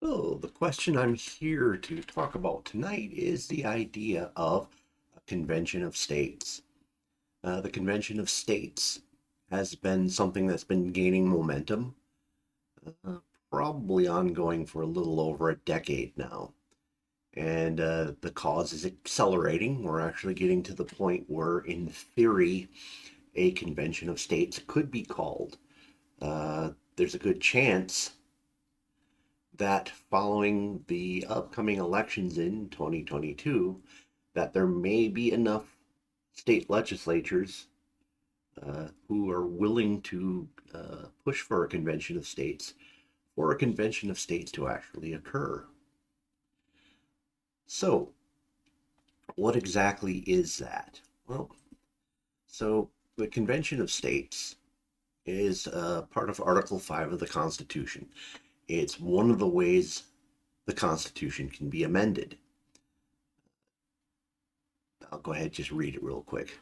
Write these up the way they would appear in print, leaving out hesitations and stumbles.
Well, the question I'm here to talk about tonight is the idea of a convention of states. The convention of states has been something that's been gaining momentum, uh, probably ongoing for a little over a decade now. And the cause is accelerating. We're actually getting to the point where, in theory, a convention of states could be called. There's a good chance that following the upcoming elections in 2022, that there may be enough state legislatures who are willing to push for a convention of states, for a convention of states to actually occur. So, what exactly is that? Well, so the convention of states is part of Article 5 of the Constitution. It's one of the ways the Constitution can be amended. I'll go ahead and just read it real quick.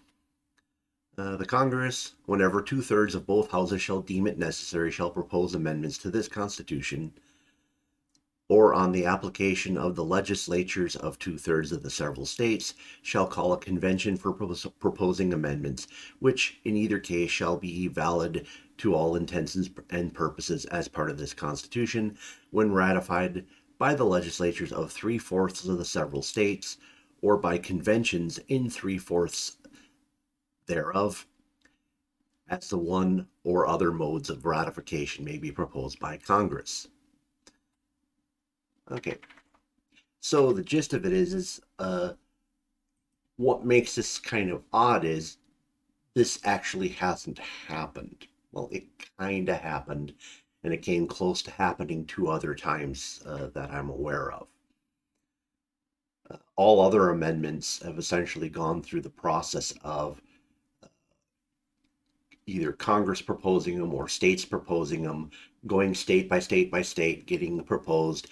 The Congress, whenever two-thirds of both houses shall deem it necessary, shall propose amendments to this Constitution, or on the application of the legislatures of two-thirds of the several states, shall call a convention for proposing amendments, which in either case shall be valid to all intents and purposes as part of this Constitution, when ratified by the legislatures of three-fourths of the several states, or by conventions in three-fourths thereof, as the one or other modes of ratification may be proposed by Congress. Okay, so the gist of it is what makes this kind of odd is this actually hasn't happened. Well, it kind of happened, and it came close to happening two other times that I'm aware of. All other amendments have essentially gone through the process of either Congress proposing them or states proposing them, going state by state by state, getting proposed,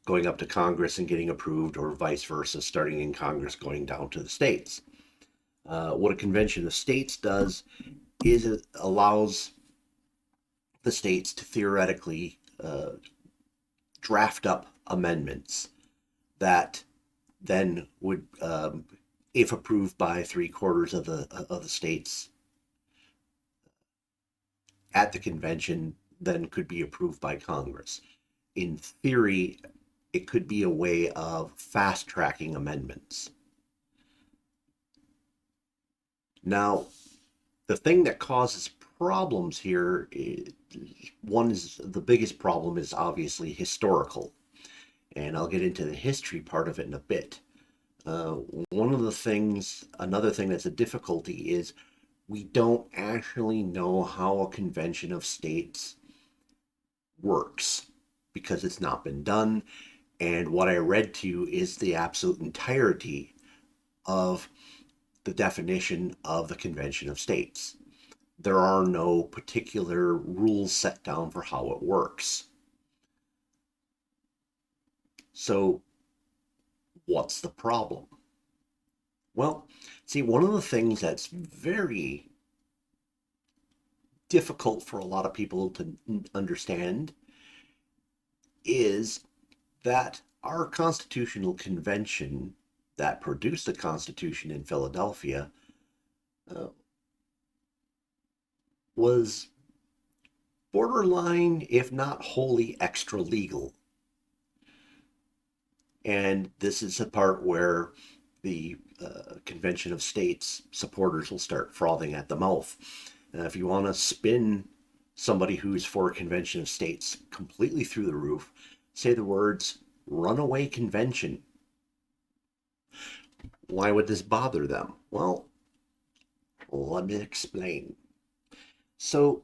going up to Congress and getting approved, or vice versa, starting in Congress, going down to the states. What a convention of states does is it allows the states to theoretically draft up amendments that then would, if approved by three-quarters of the states at the convention, then could be approved by Congress. In theory, it could be a way of fast tracking amendments. Now, the thing that causes problems here is, one is the biggest problem is obviously historical, and I'll get into the history part of it in a bit. Uh, One of the things, another thing that's a difficulty is we don't actually know how a convention of states works because it's not been done. And what I read to you is the absolute entirety of the definition of the Convention of States. There are no particular rules set down for how it works. So, what's the problem? Well, see, one of the things that's very difficult for a lot of people to understand is that our constitutional convention that produced the Constitution in Philadelphia uh, was borderline, if not wholly, extra legal. And this is the part where the Convention of States supporters will start frothing at the mouth. If you want to spin somebody who's for a Convention of States completely through the roof, say the words runaway convention. Why would this bother them? Well, let me explain. So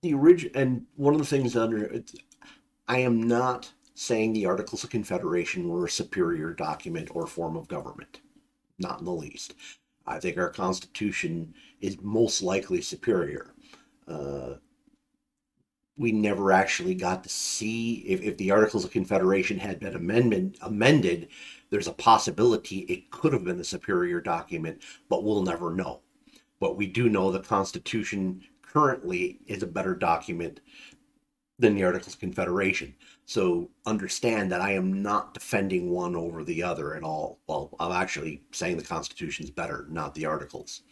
the origin, and one of the things under, I am not saying the Articles of Confederation were a superior document or form of government, not in the least. I think our Constitution is most likely superior. Uh, we never actually got to see if the Articles of Confederation had been amended. There's a possibility it could have been a superior document, but we'll never know. But we do know the Constitution currently is a better document than the Articles of Confederation. So understand that I am not defending one over the other at all. Well, I'm actually saying the Constitution's better, not the Articles.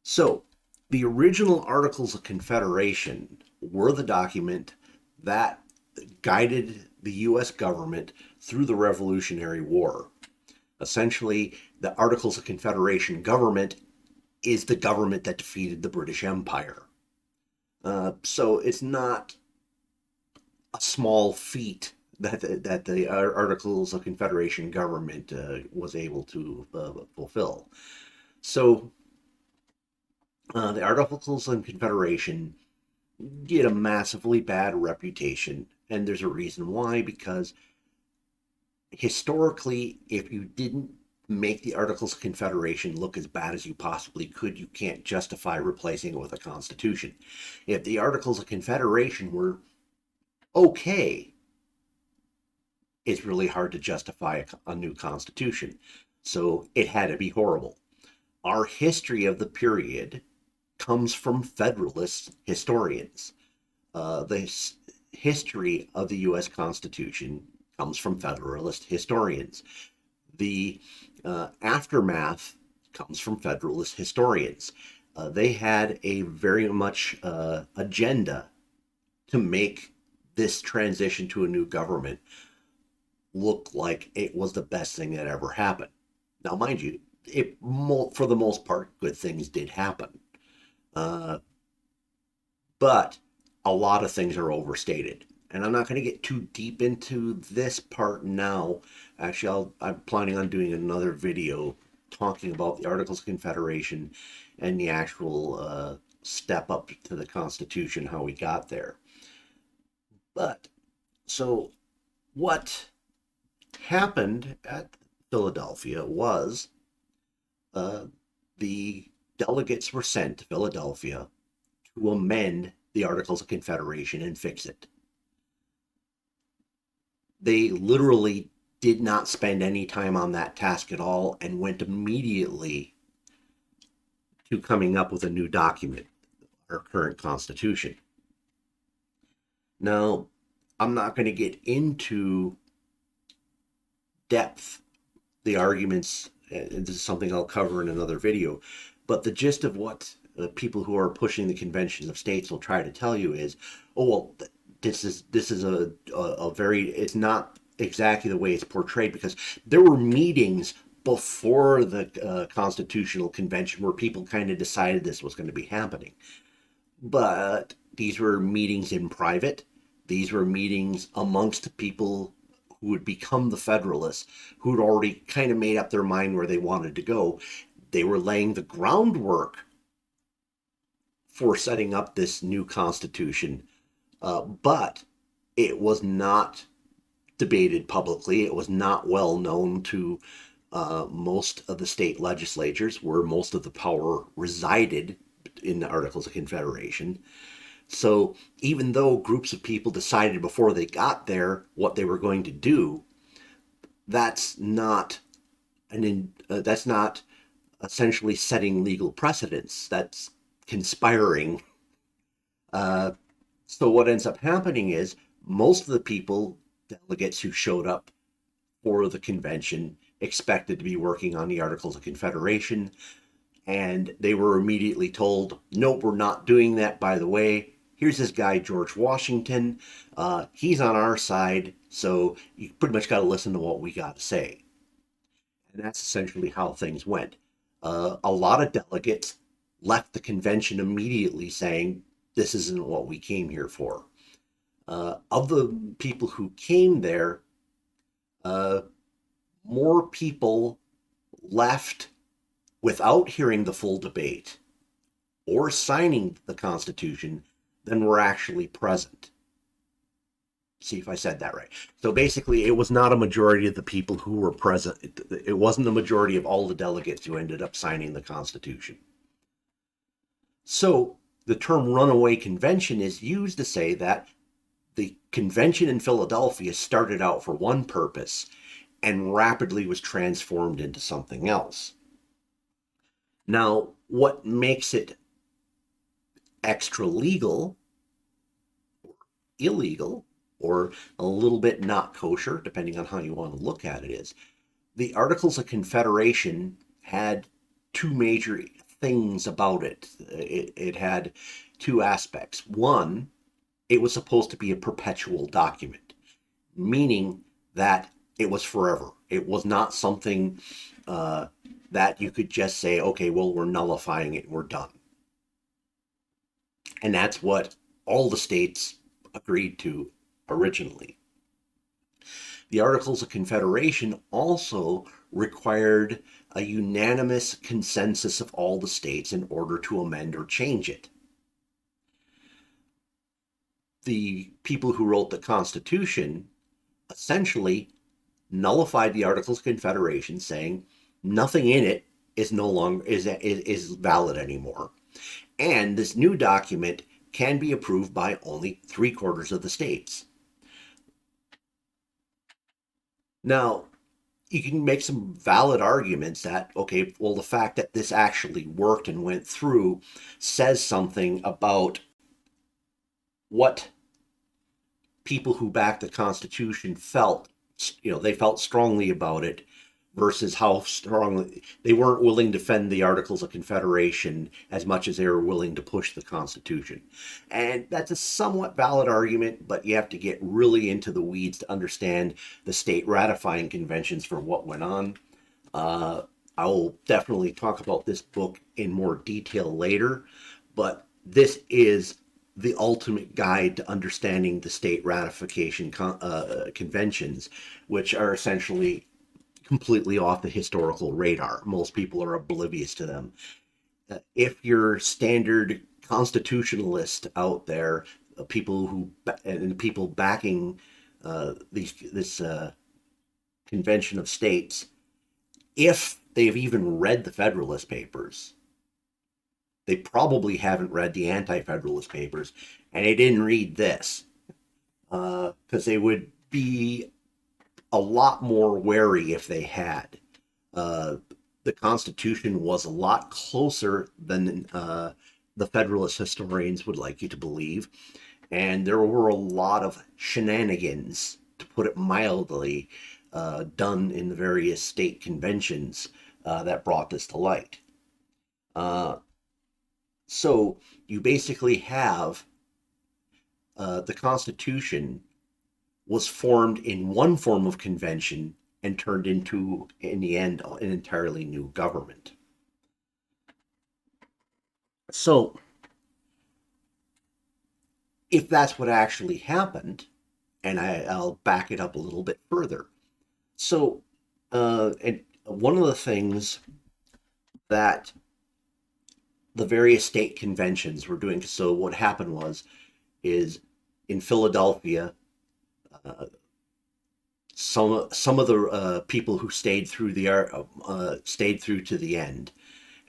So the original Articles of Confederation were the document that guided the US government through the Revolutionary War. Essentially, the Articles of Confederation government is the government that defeated the British Empire. So it's not a small feat that the Articles of Confederation government was able to fulfill. So the Articles of Confederation get a massively bad reputation, and there's a reason why. Because historically, if you didn't make the Articles of Confederation look as bad as you possibly could, you can't justify replacing it with a constitution. If the Articles of Confederation were okay, it's really hard to justify a new constitution. So it had to be horrible. Our history of the period comes from Federalist historians. The history of the U.S. Constitution comes from Federalist historians. The aftermath comes from Federalist historians. They had a very much agenda to make this transition to a new government look like it was the best thing that ever happened. Now, mind you, for the most part, good things did happen. Uh, but a lot of things are overstated. And I'm not going to get too deep into this part now. Actually, I'm planning on doing another video talking about the Articles of Confederation and the actual step up to the Constitution, how we got there. But, so what happened at Philadelphia was the delegates were sent to Philadelphia to amend the Articles of Confederation and fix it. They literally did not spend any time on that task at all and went immediately to coming up with a new document, our current Constitution. Now, I'm not going to get into depth the arguments. This is something I'll cover in another video. But the gist of what people who are pushing the convention of states will try to tell you is, oh well, this is a very, it's not exactly the way it's portrayed, because there were meetings before the constitutional convention where people kind of decided this was going to be happening. But these were meetings in private. These were meetings amongst people who would become the Federalists, who'd already kind of made up their mind where they wanted to go. They were laying the groundwork for setting up this new Constitution, but it was not debated publicly. It was not well known to most of the state legislatures, where most of the power resided in the Articles of Confederation. So even though groups of people decided before they got there what they were going to do, that's not that's not essentially setting legal precedents. That's conspiring. So what ends up happening is most of the people, delegates who showed up for the convention, expected to be working on the Articles of Confederation, and they were immediately told, nope, we're not doing that, by the way. Here's this guy, George Washington. He's on our side, so you pretty much got to listen to what we got to say. And that's essentially how things went. A lot of delegates left the convention immediately saying, this isn't what we came here for. Of the people who came there, more people left without hearing the full debate or signing the Constitution than were actually present. See if I said that right. So basically, it was not a majority of the people who were present. It wasn't the majority of all the delegates who ended up signing the Constitution. So the term runaway convention is used to say that the convention in Philadelphia started out for one purpose and rapidly was transformed into something else. Now, what makes it extra legal, illegal or a little bit not kosher, depending on how you want to look at it, is the Articles of Confederation had two major things about it. It had two aspects. One, it was supposed to be a perpetual document, meaning that it was forever. It was not something that you could just say, okay, well, we're nullifying it and we're done. And that's what all the states agreed to originally. The Articles of Confederation also required a unanimous consensus of all the states in order to amend or change it. The people who wrote the Constitution essentially nullified the Articles of Confederation, saying nothing in it is no longer is valid anymore. And this new document can be approved by only 3/4 of the states. Now, you can make some valid arguments that, okay, well, the fact that this actually worked and went through says something about what people who backed the Constitution felt. They felt strongly about it versus how strongly they weren't willing to defend the Articles of Confederation as much as they were willing to push the Constitution. And that's a somewhat valid argument, but you have to get really into the weeds to understand the state ratifying conventions for what went on. I will definitely talk about this book in more detail later, but this is the ultimate guide to understanding the state ratification conventions, which are essentially completely off the historical radar. Most people are oblivious to them. If you're standard constitutionalist out there, people backing this convention of states, if they've even read the Federalist Papers, they probably haven't read the Anti-Federalist Papers, and they didn't read this, because they would be a lot more wary if they had. The Constitution was a lot closer than the Federalist historians would like you to believe, and there were a lot of shenanigans, to put it mildly, done in the various state conventions that brought this to light. So you basically have the Constitution was formed in one form of convention and turned into, in the end, an entirely new government. So, if that's what actually happened, and I'll back it up a little bit further. So, and one of the things that the various state conventions were doing, so what happened is in Philadelphia, some of the people who stayed through to the end,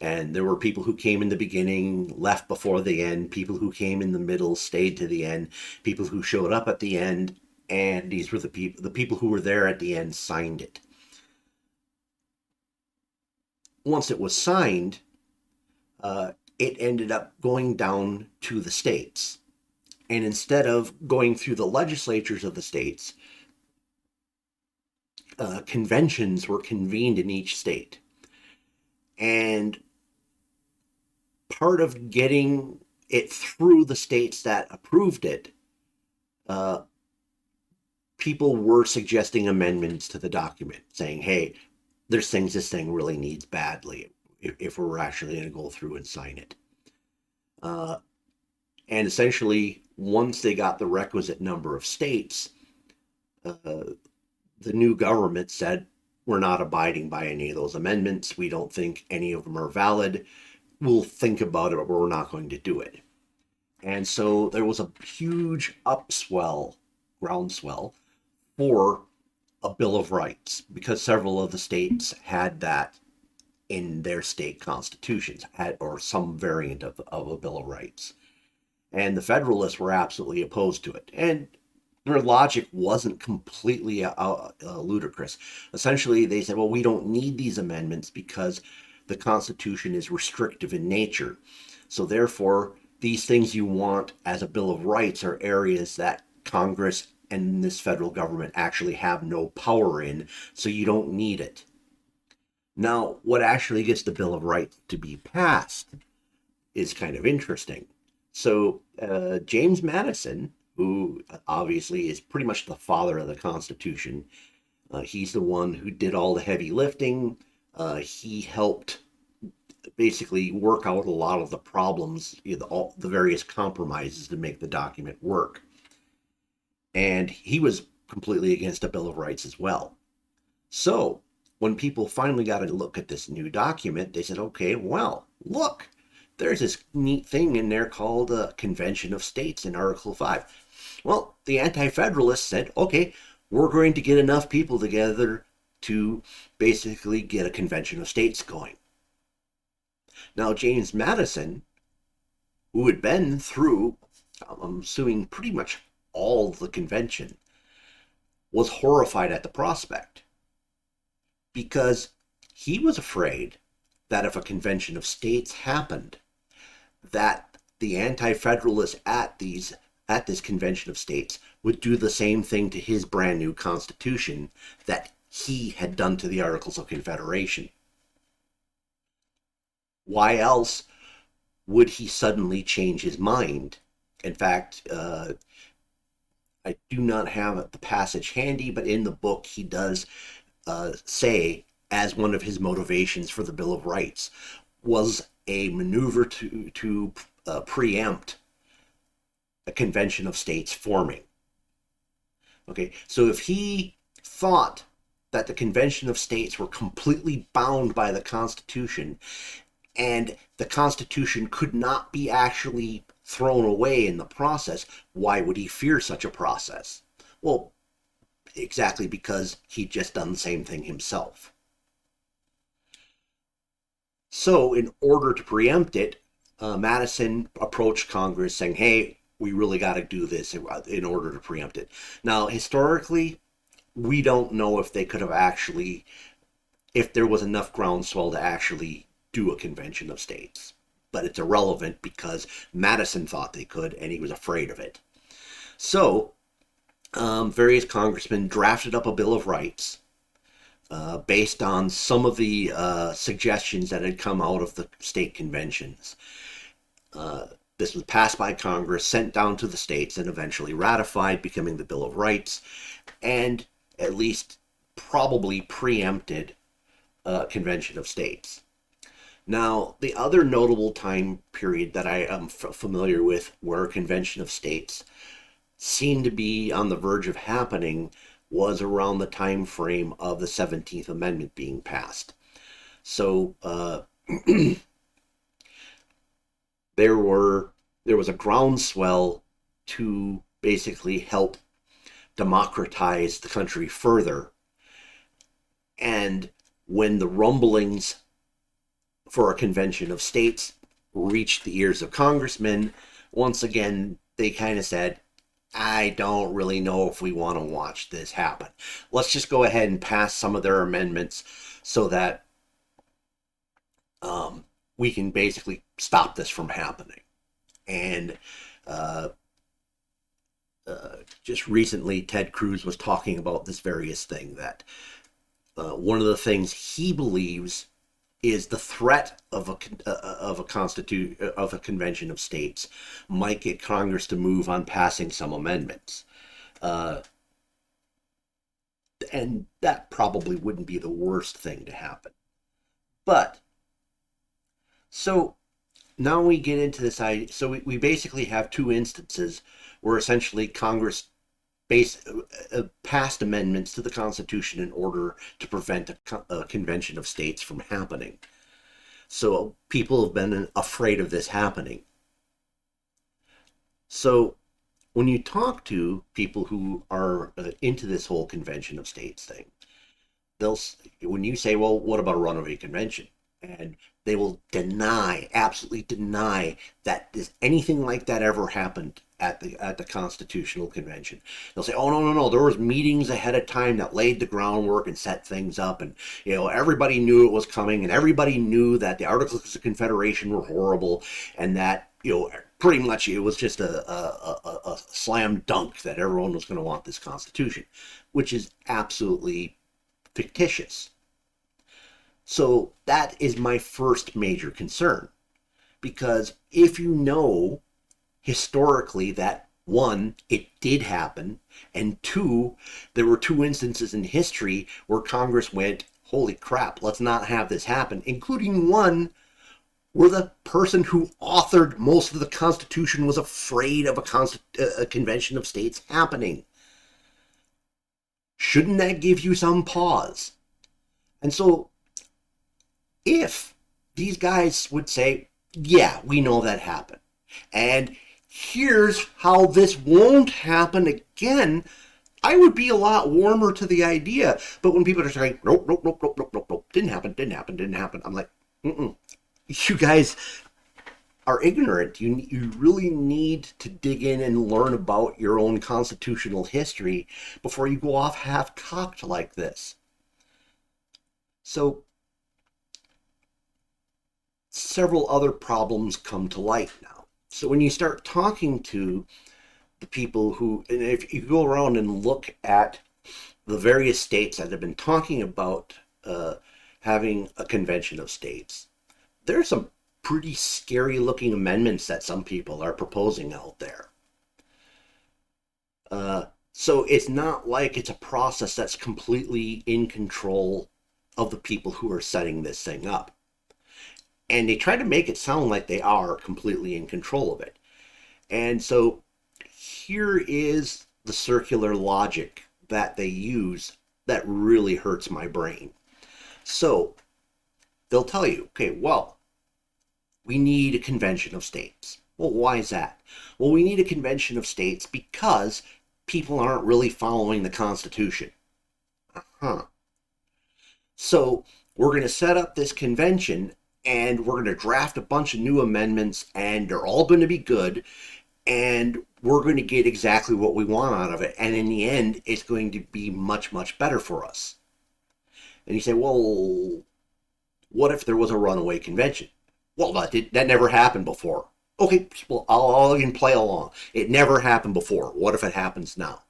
and there were people who came in the beginning, left before the end, people who came in the middle, stayed to the end, people who showed up at the end, and these were the people who were there at the end signed it. Once it was signed, it ended up going down to the states. And instead of going through the legislatures of the states, conventions were convened in each state. And part of getting it through the states that approved it, people were suggesting amendments to the document, saying, hey, there's things this thing really needs badly if we're actually going to go through and sign it. And essentially, once they got the requisite number of states, the new government said, we're not abiding by any of those amendments. We don't think any of them are valid. We'll think about it, but we're not going to do it. And so there was a huge groundswell for a Bill of Rights, because several of the states had that in their state constitutions, or some variant of a Bill of Rights. And the Federalists were absolutely opposed to it. And their logic wasn't completely ludicrous. Essentially, they said, well, we don't need these amendments because the Constitution is restrictive in nature. So therefore, these things you want as a Bill of Rights are areas that Congress and this federal government actually have no power in, so you don't need it. Now, what actually gets the Bill of Rights to be passed is kind of interesting. So, James Madison, who obviously is pretty much the father of the Constitution, he's the one who did all the heavy lifting. He helped basically work out a lot of the problems, all the various compromises to make the document work. And he was completely against a Bill of Rights as well. So when people finally got a look at this new document, they said, okay, well, look, there's this neat thing in there called a Convention of States in Article 5. Well, the Anti-Federalists said, okay, we're going to get enough people together to basically get a Convention of States going. Now, James Madison, who had been through, I'm assuming, pretty much all the convention, was horrified at the prospect, because he was afraid that if a Convention of States happened, that the Anti-Federalists at this Convention of States would do the same thing to his brand new Constitution that he had done to the Articles of Confederation. Why else would he suddenly change his mind? In fact, I do not have the passage handy, but in the book he does say, as one of his motivations for the Bill of Rights, was a maneuver to preempt a Convention of States forming. Okay, so if he thought that the Convention of States were completely bound by the Constitution, and the Constitution could not be actually thrown away in the process, why would he fear such a process? Well, exactly because he'd just done the same thing himself. So in order to preempt it, Madison approached Congress saying, hey, we really got to do this in order to preempt it. Now, historically, we don't know if they could have actually, if there was enough groundswell to actually do a Convention of States. But it's irrelevant because Madison thought they could, and he was afraid of it. So, various congressmen drafted up a Bill of Rights based on some of the suggestions that had come out of the state conventions. This was passed by Congress, sent down to the states, and eventually ratified, becoming the Bill of Rights, and at least probably preempted Convention of States. Now, the other notable time period that I am familiar with where a Convention of States seemed to be on the verge of happening was around the time frame of the 17th Amendment being passed. So there was a groundswell to basically help democratize the country further. And when the rumblings for a Convention of States reached the ears of congressmen, once again, they kind of said, I don't really know if we want to watch this happen. Let's just go ahead and pass some of their amendments so that we can basically stop this from happening. And just recently, Ted Cruz was talking about this various thing, that one of the things he believes is the threat of a Convention of States might get Congress to move on passing some amendments, and that probably wouldn't be the worst thing to happen. But so now we get into this idea. So we basically have two instances where essentially Congress passed amendments to the Constitution in order to prevent a Convention of States from happening. So people have been afraid of this happening. So when you talk to people who are into this whole Convention of States thing, when you say, well, what about a runaway convention? And they will absolutely deny that anything like that ever happened at the Constitutional Convention. They'll say, oh, no, there was meetings ahead of time that laid the groundwork and set things up, and everybody knew it was coming, and everybody knew that the Articles of Confederation were horrible, and that pretty much it was just a slam dunk that everyone was going to want this Constitution, which is absolutely fictitious. So that is my first major concern. Because if you know historically that one, it did happen, and two, there were two instances in history where Congress went, holy crap, let's not have this happen, including one where the person who authored most of the Constitution was afraid of a convention of states happening. Shouldn't that give you some pause? And so, if these guys would say, yeah, we know that happened, and here's how this won't happen again, I would be a lot warmer to the idea. But when people are saying, nope, nope, nope, nope, nope, nope, nope, didn't happen, I'm like, you guys are ignorant. You really need to dig in and learn about your own constitutional history before you go off half-cocked like this. So, several other problems come to light now. So when you start talking to the people who, and if you go around and look at the various states that have been talking about having a convention of states, there are some pretty scary looking amendments that some people are proposing out there. So it's not like it's a process that's completely in control of the people who are setting this thing up. And they try to make it sound like they are completely in control of it. And so here is the circular logic that they use that really hurts my brain. So they'll tell you, okay, well, we need a convention of states. Well, why is that? Well, we need a convention of states because people aren't really following the Constitution. So we're going to set up this convention, and we're going to draft a bunch of new amendments, and they're all going to be good, and we're going to get exactly what we want out of it. And in the end, it's going to be much, much better for us. And you say, well, what if there was a runaway convention? Well, that never happened before. Okay, well, I'll even play along. It never happened before. What if it happens now?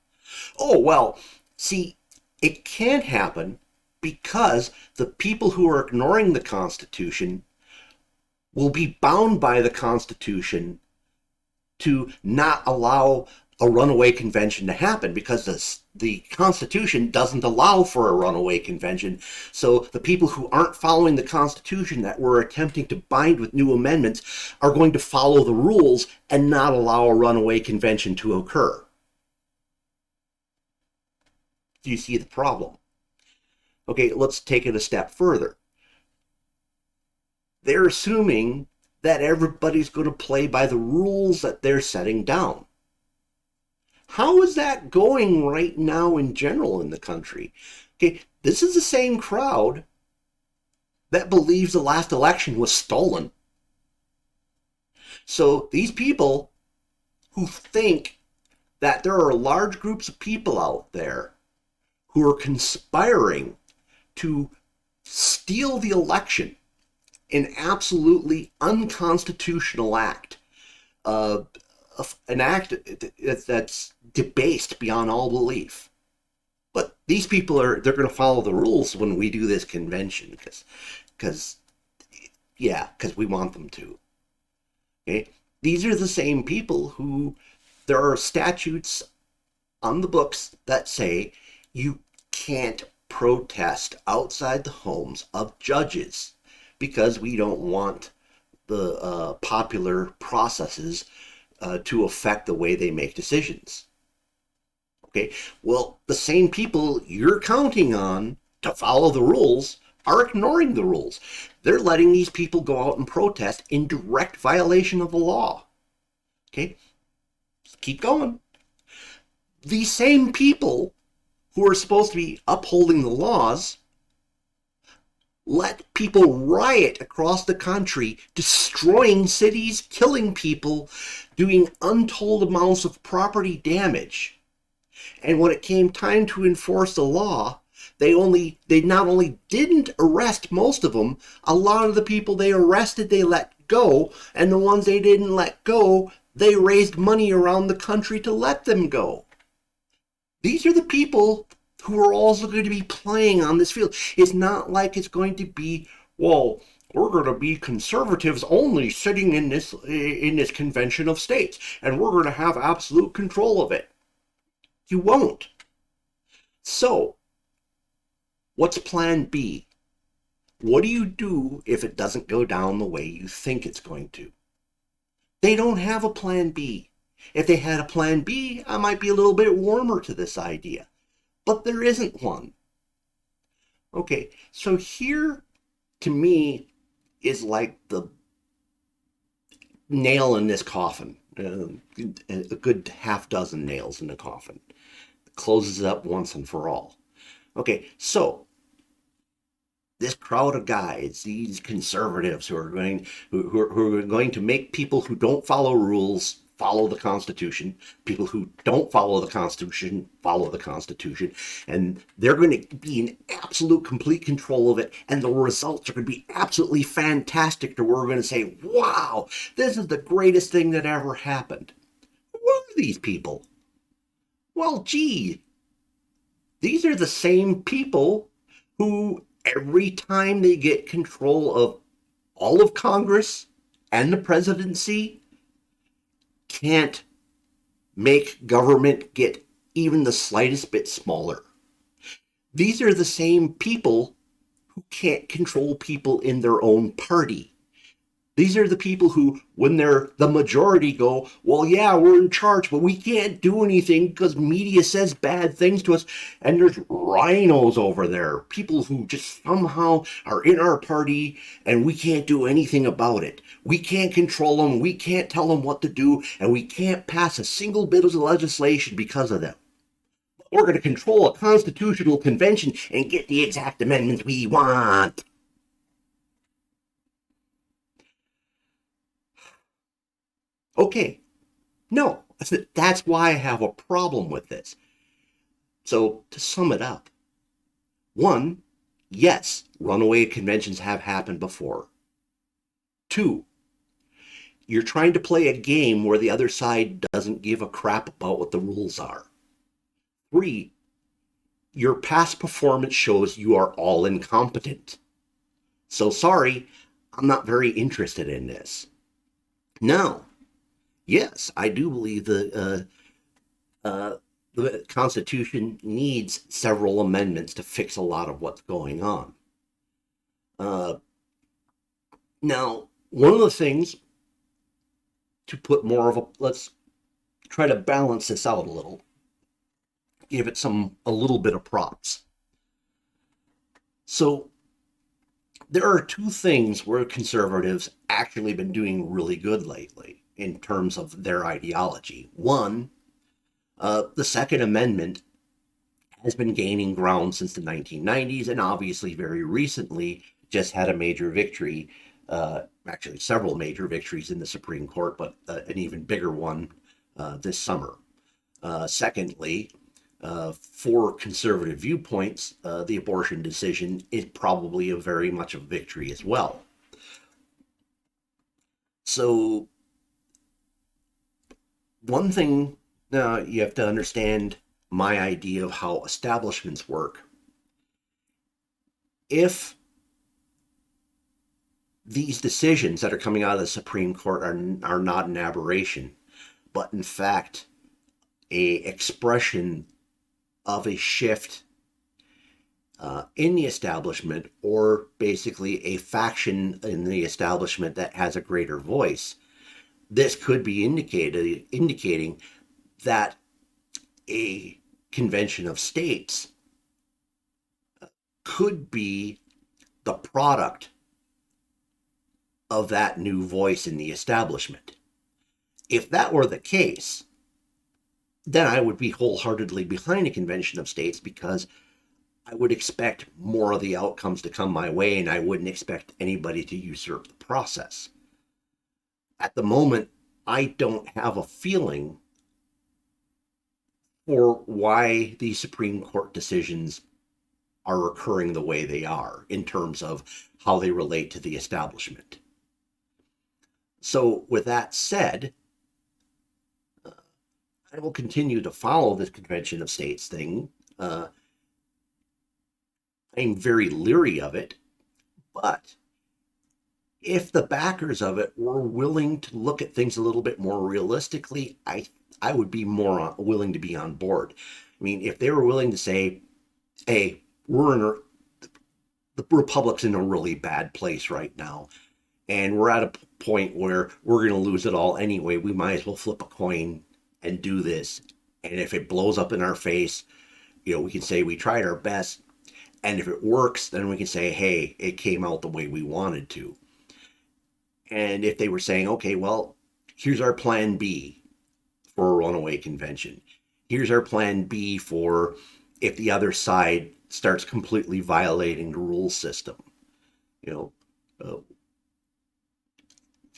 Oh, well, see, it can't happen because the people who are ignoring the Constitution will be bound by the Constitution to not allow a runaway convention to happen, because the Constitution doesn't allow for a runaway convention. So the people who aren't following the Constitution that we're attempting to bind with new amendments are going to follow the rules and not allow a runaway convention to occur. Do you see the problem? Okay, let's take it a step further. They're assuming that everybody's going to play by the rules that they're setting down. How is that going right now in general in the country? Okay, this is the same crowd that believes the last election was stolen. So these people who think that there are large groups of people out there who are conspiring to steal the election, an absolutely unconstitutional act, an act that's debased beyond all belief. But these people they're going to follow the rules when we do this convention because we want them to. Okay? These are the same people who, there are statutes on the books that say you can't protest outside the homes of judges because we don't want the popular processes to affect the way they make decisions. Okay, well, the same people you're counting on to follow the rules are ignoring the rules. They're letting these people go out and protest in direct violation of the law. Okay, keep going. These same people who are supposed to be upholding the laws let people riot across the country, destroying cities, killing people, doing untold amounts of property damage. And when it came time to enforce the law, they not only didn't arrest most of them, a lot of the people they arrested they let go, and the ones they didn't let go, they raised money around the country to let them go. These are the people who are also going to be playing on this field. It's not like it's going to be, well, we're going to be conservatives only sitting in this convention of states, and we're going to have absolute control of it. You won't. So, what's plan B? What do you do if it doesn't go down the way you think it's going to? They don't have a plan B. If they had a plan B, I might be a little bit warmer to this idea. But there isn't one. Okay, so here, to me, is like the nail in this coffin. A good half dozen nails in the coffin. It closes it up once and for all. Okay, so this crowd of guys, these conservatives who are going to make people who don't follow rules follow the Constitution, people who don't follow the Constitution follow the Constitution, and they're going to be in absolute complete control of it, and the results are going to be absolutely fantastic to where we're going to say, wow, this is the greatest thing that ever happened. Who are these people? Well, gee, these are the same people who every time they get control of all of Congress and the presidency, can't make government get even the slightest bit smaller. These are the same people who can't control people in their own party. These are the people who, when they're the majority, go, well, yeah, we're in charge, but we can't do anything because media says bad things to us. And there's rhinos over there, people who just somehow are in our party and we can't do anything about it. We can't control them, we can't tell them what to do, and we can't pass a single bit of legislation because of them. We're going to control a constitutional convention and get the exact amendments we want. Okay, no, that's why I have a problem with this. So, to sum it up, one, yes, runaway conventions have happened before. Two, you're trying to play a game where the other side doesn't give a crap about what the rules are. Three, your past performance shows you are all incompetent. So, sorry, I'm not very interested in this. Now, yes, I do believe the Constitution needs several amendments to fix a lot of what's going on. Now, one of the things to put more of a, let's try to balance this out a little, give it a little bit of props. So, there are two things where conservatives actually been doing really good lately in terms of their ideology. One, the Second Amendment has been gaining ground since the 1990s, and obviously very recently just had a major victory, actually several major victories in the Supreme Court, but an even bigger one this summer. Secondly, for conservative viewpoints, the abortion decision is probably a very much a victory as well. So, one thing you have to understand my idea of how establishments work. If these decisions that are coming out of the Supreme Court are not an aberration, but in fact a expression of a shift in the establishment, or basically a faction in the establishment that has a greater voice, this could be indicating that a convention of states could be the product of that new voice in the establishment. If that were the case, then I would be wholeheartedly behind a convention of states, because I would expect more of the outcomes to come my way, and I wouldn't expect anybody to usurp the process. At the moment, I don't have a feeling for why the Supreme Court decisions are occurring the way they are in terms of how they relate to the establishment. So, with that said, I will continue to follow this Convention of States thing. I'm very leery of it, but if the backers of it were willing to look at things a little bit more realistically, I would be more willing to be on board. I mean, if they were willing to say, "Hey, we're in the republic's in a really bad place right now, and we're at a point where we're going to lose it all anyway. We might as well flip a coin and do this. And if it blows up in our face, we can say we tried our best. And if it works, then we can say, hey, it came out the way we wanted to." And if they were saying, okay, well, here's our plan B for a runaway convention. Here's our plan B for if the other side starts completely violating the rule system. You know, uh,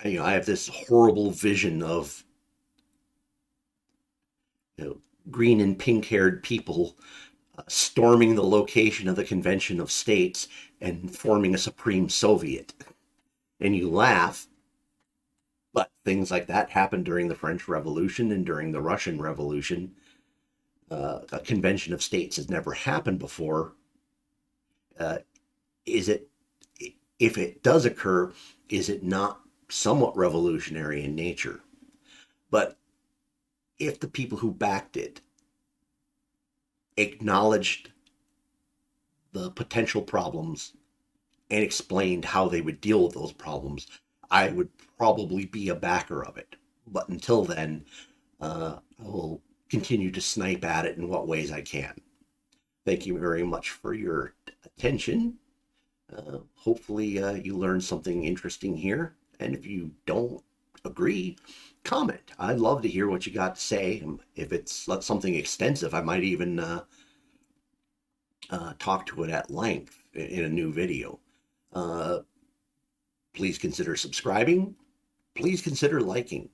I have this horrible vision of green and pink-haired people storming the location of the Convention of States and forming a Supreme Soviet. And you laugh, but things like that happened during the French Revolution and during the Russian Revolution. A convention of states has never happened before. Uh, is it, if it does occur, is it not somewhat revolutionary in nature? But if the people who backed it acknowledged the potential problems and explained how they would deal with those problems, I would probably be a backer of it. But until then, I will continue to snipe at it in what ways I can. Thank you very much for your attention. Hopefully, you learned something interesting here. And if you don't agree, comment. I'd love to hear what you got to say. If it's something extensive, I might even talk to it at length in a new video. Please consider subscribing. Please consider liking.